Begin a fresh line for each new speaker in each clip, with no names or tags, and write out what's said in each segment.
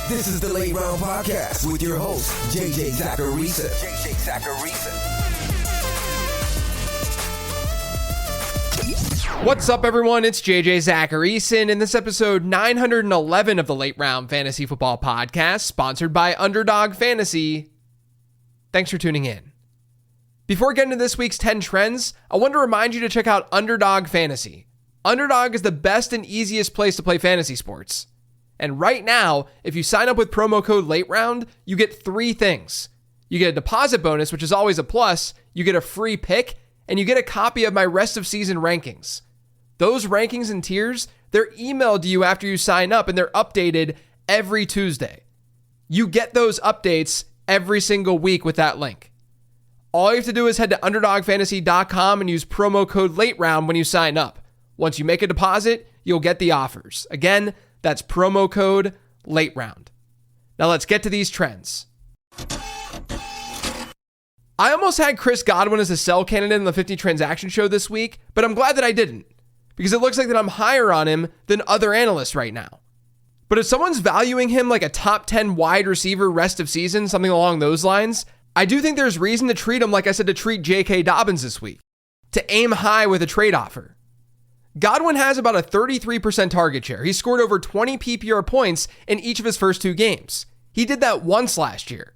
This is the Late Round Podcast with your host, JJ Zacharisa.
What's up, everyone? It's JJ Zacharisa, and this episode 911 of the Late Round Fantasy Football Podcast, sponsored by Underdog Fantasy. Thanks for tuning in. Before getting to this week's 10 trends, I want to remind you to check out Underdog Fantasy. Underdog is the best and easiest place to play fantasy sports. And right now, if you sign up with promo code LATEROUND, you get 3 things. You get a deposit bonus, which is always a plus, you get a free pick, and you get a copy of my rest of season rankings. Those rankings and tiers, they're emailed to you after you sign up, and they're updated every Tuesday. You get those updates every single week with that link. All you have to do is head to UnderdogFantasy.com and use promo code LATEROUND when you sign up. Once you make a deposit, you'll get the offers. Again, that's promo code LATEROUND. Now let's get to these trends. I almost had Chris Godwin as a sell candidate in the 50 transaction show this week, but I'm glad that I didn't, because it looks like that I'm higher on him than other analysts right now. But if someone's valuing him like a top 10 wide receiver rest of season, something along those lines, I do think there's reason to treat him like I said to treat J.K. Dobbins this week, to aim high with a trade offer. Godwin has about a 33% target share. He scored over 20 PPR points in each of his first 2 games. He did that once last year.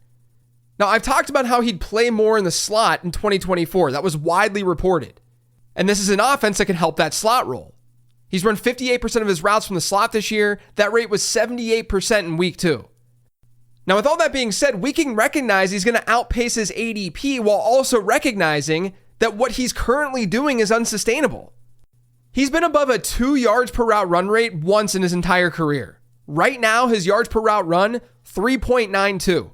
Now, I've talked about how he'd play more in the slot in 2024. That was widely reported. And this is an offense that can help that slot role. He's run 58% of his routes from the slot this year. That rate was 78% in week 2. Now, with all that being said, we can recognize he's going to outpace his ADP while also recognizing that what he's currently doing is unsustainable. He's been above a 2 yards per route run rate once in his entire career. Right now, his yards per route run, 3.92.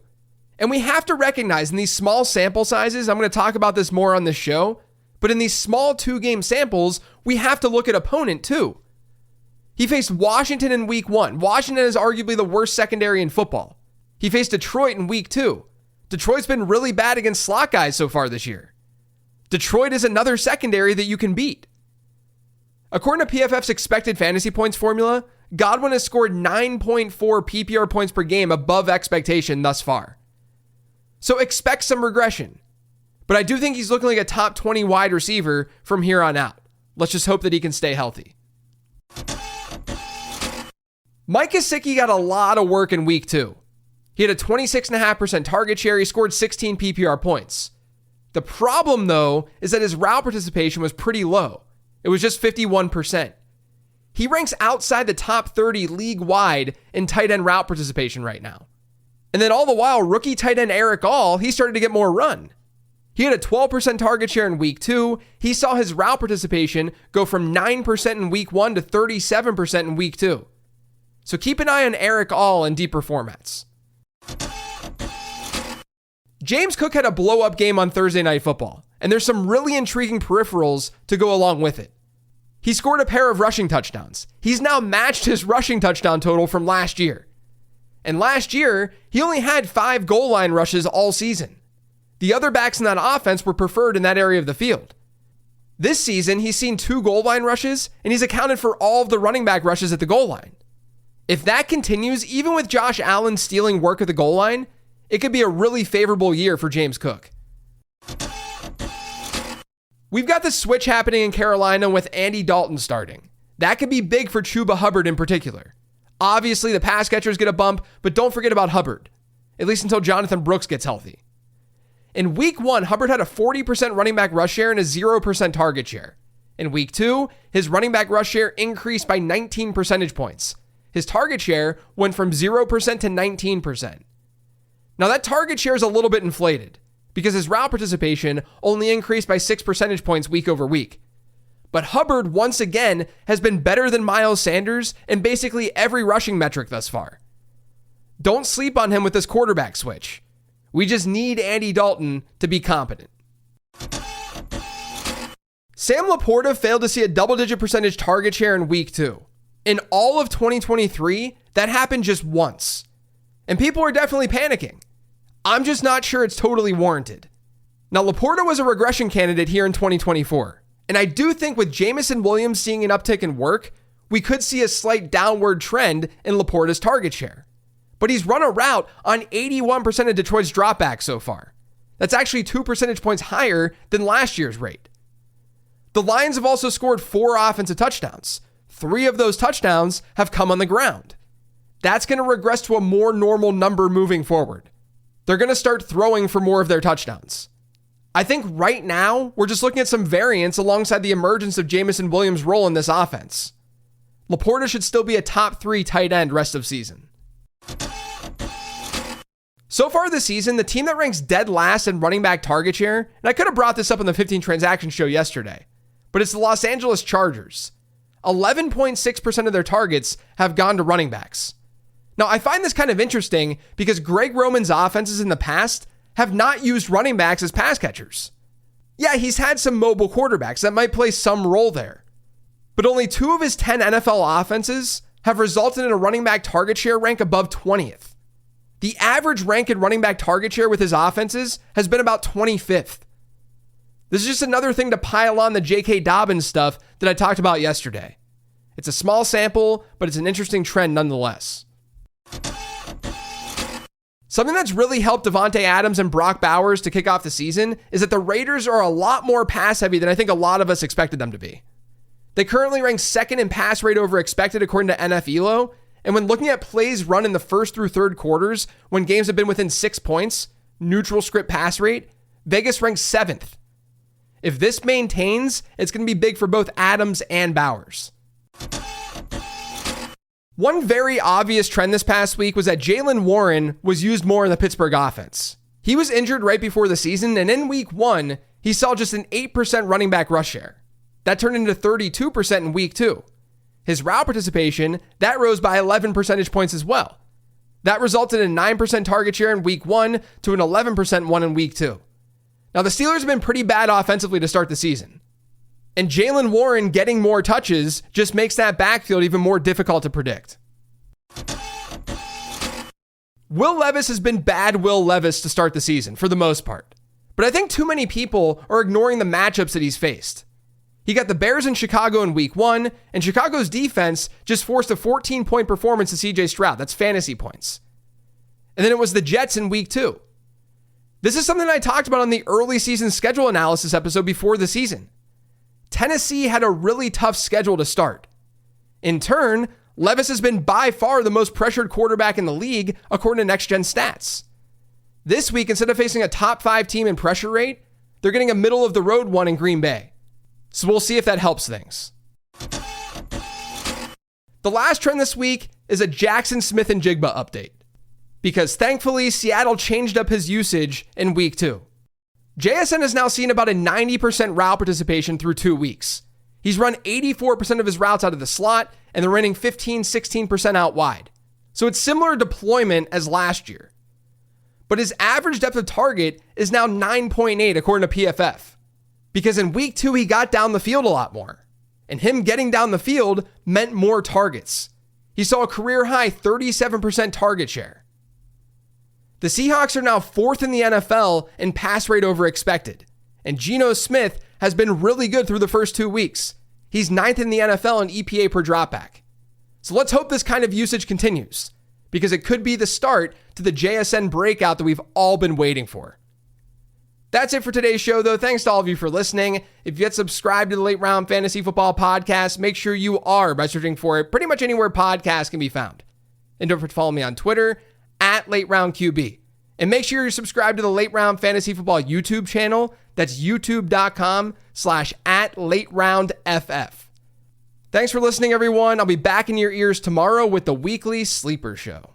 And we have to recognize in these small sample sizes, I'm going to talk about this more on this show, but in these small 2-game samples, we have to look at opponent too. He faced Washington in week 1. Washington is arguably the worst secondary in football. He faced Detroit in week 2. Detroit's been really bad against slot guys so far this year. Detroit is another secondary that you can beat. According to PFF's expected fantasy points formula, Godwin has scored 9.4 PPR points per game above expectation thus far. So expect some regression. But I do think he's looking like a top 20 wide receiver from here on out. Let's just hope that he can stay healthy. Mike Gesicki got a lot of work in week 2. He had a 26.5% target share. He scored 16 PPR points. The problem, though, is that his route participation was pretty low. It was just 51%. He ranks outside the top 30 league-wide in tight end route participation right now. And then all the while, rookie tight end Eric All, he started to get more run. He had a 12% target share in week 2. He saw his route participation go from 9% in week 1 to 37% in week 2. So keep an eye on Eric All in deeper formats. James Cook had a blow-up game on Thursday Night Football, and there's some really intriguing peripherals to go along with it. He scored a pair of rushing touchdowns. He's now matched his rushing touchdown total from last year. And last year, he only had 5 goal line rushes all season. The other backs in that offense were preferred in that area of the field. This season, he's seen 2 goal line rushes, and he's accounted for all of the running back rushes at the goal line. If that continues, even with Josh Allen stealing work at the goal line, it could be a really favorable year for James Cook. We've got the switch happening in Carolina with Andy Dalton starting. That could be big for Chuba Hubbard in particular. Obviously, the pass catchers get a bump, but don't forget about Hubbard, at least until Jonathan Brooks gets healthy. In week 1, Hubbard had a 40% running back rush share and a 0% target share. In week 2, his running back rush share increased by 19 percentage points. His target share went from 0% to 19%. Now that target share is a little bit inflated because his route participation only increased by 6 percentage points week over week. But Hubbard, once again, has been better than Miles Sanders in basically every rushing metric thus far. Don't sleep on him with this quarterback switch. We just need Andy Dalton to be competent. Sam LaPorta failed to see a double-digit percentage target share in week 2. In all of 2023, that happened just once. And people are definitely panicking. I'm just not sure it's totally warranted. Now, LaPorta was a regression candidate here in 2024. And I do think with Jameson Williams seeing an uptick in work, we could see a slight downward trend in LaPorta's target share. but he's run a route on 81% of Detroit's dropbacks so far. That's actually 2 percentage points higher than last year's rate. The Lions have also scored 4 offensive touchdowns. 3 of those touchdowns have come on the ground. That's going to regress to a more normal number moving forward. They're going to start throwing for more of their touchdowns. I think right now, we're just looking at some variance alongside the emergence of Jameson Williams' role in this offense. LaPorta should still be a top 3 tight end rest of season. So far this season, the team that ranks dead last in running back target share, and I could have brought this up on the 15 transaction show yesterday, but it's the Los Angeles Chargers. 11.6% of their targets have gone to running backs. Now, I find this kind of interesting because Greg Roman's offenses in the past have not used running backs as pass catchers. Yeah, he's had some mobile quarterbacks that might play some role there, but only 2 of his 10 NFL offenses have resulted in a running back target share rank above 20th. The average rank in running back target share with his offenses has been about 25th. This is just another thing to pile on the J.K. Dobbins stuff that I talked about yesterday. It's a small sample, but it's an interesting trend nonetheless. Something that's really helped Devontae Adams and Brock Bowers to kick off the season is that the Raiders are a lot more pass heavy than I think a lot of us expected them to be. They currently rank second in pass rate over expected according to NFELO, and when looking at plays run in the first through third quarters, when games have been within 6 points, neutral script pass rate, Vegas ranks 7th. If this maintains, it's going to be big for both Adams and Bowers. One very obvious trend this past week was that Jaylen Warren was used more in the Pittsburgh offense. He was injured right before the season, and in week 1, he saw just an 8% running back rush share. That turned into 32% in week 2. His route participation, that rose by 11 percentage points as well. That resulted in 9% target share in week 1 to an 11% one in week 2. Now, the Steelers have been pretty bad offensively to start the season. And Jaylen Warren getting more touches just makes that backfield even more difficult to predict. Will Levis has been bad Will Levis to start the season for the most part. But I think too many people are ignoring the matchups that he's faced. He got the Bears in Chicago in week 1, and Chicago's defense just forced a 14-point performance to CJ Stroud. That's fantasy points. And then it was the Jets in week 2. This is something I talked about on the early season schedule analysis episode before the season. Tennessee had a really tough schedule to start. In turn, Levis has been by far the most pressured quarterback in the league, according to Next Gen Stats. This week, instead of facing a top 5 team in pressure rate, they're getting a middle of the road one in Green Bay. So we'll see if that helps things. The last trend this week is a Jackson Smith and Jigba update, because thankfully Seattle changed up his usage in week 2. JSN has now seen about a 90% route participation through 2 weeks. He's run 84% of his routes out of the slot, and they're running 16% out wide. So it's similar deployment as last year. But his average depth of target is now 9.8 according to PFF. Because in week 2, he got down the field a lot more. And him getting down the field meant more targets. He saw a career high 37% target share. The Seahawks are now 4th in the NFL in pass rate over expected. And Geno Smith has been really good through the first 2 weeks. He's 9th in the NFL in EPA per dropback. So let's hope this kind of usage continues, because it could be the start to the JSN breakout that we've all been waiting for. That's it for today's show, though. Thanks to all of you for listening. If you yet subscribed to the Late Round Fantasy Football Podcast, make sure you are by searching for it pretty much anywhere podcasts can be found. And don't forget to follow me on Twitter @LateRoundQB. And make sure you're subscribed to the Late Round Fantasy Football YouTube channel. That's youtube.com/@LateRoundFF. Thanks for listening, everyone. I'll be back in your ears tomorrow with the weekly Sleeper Show.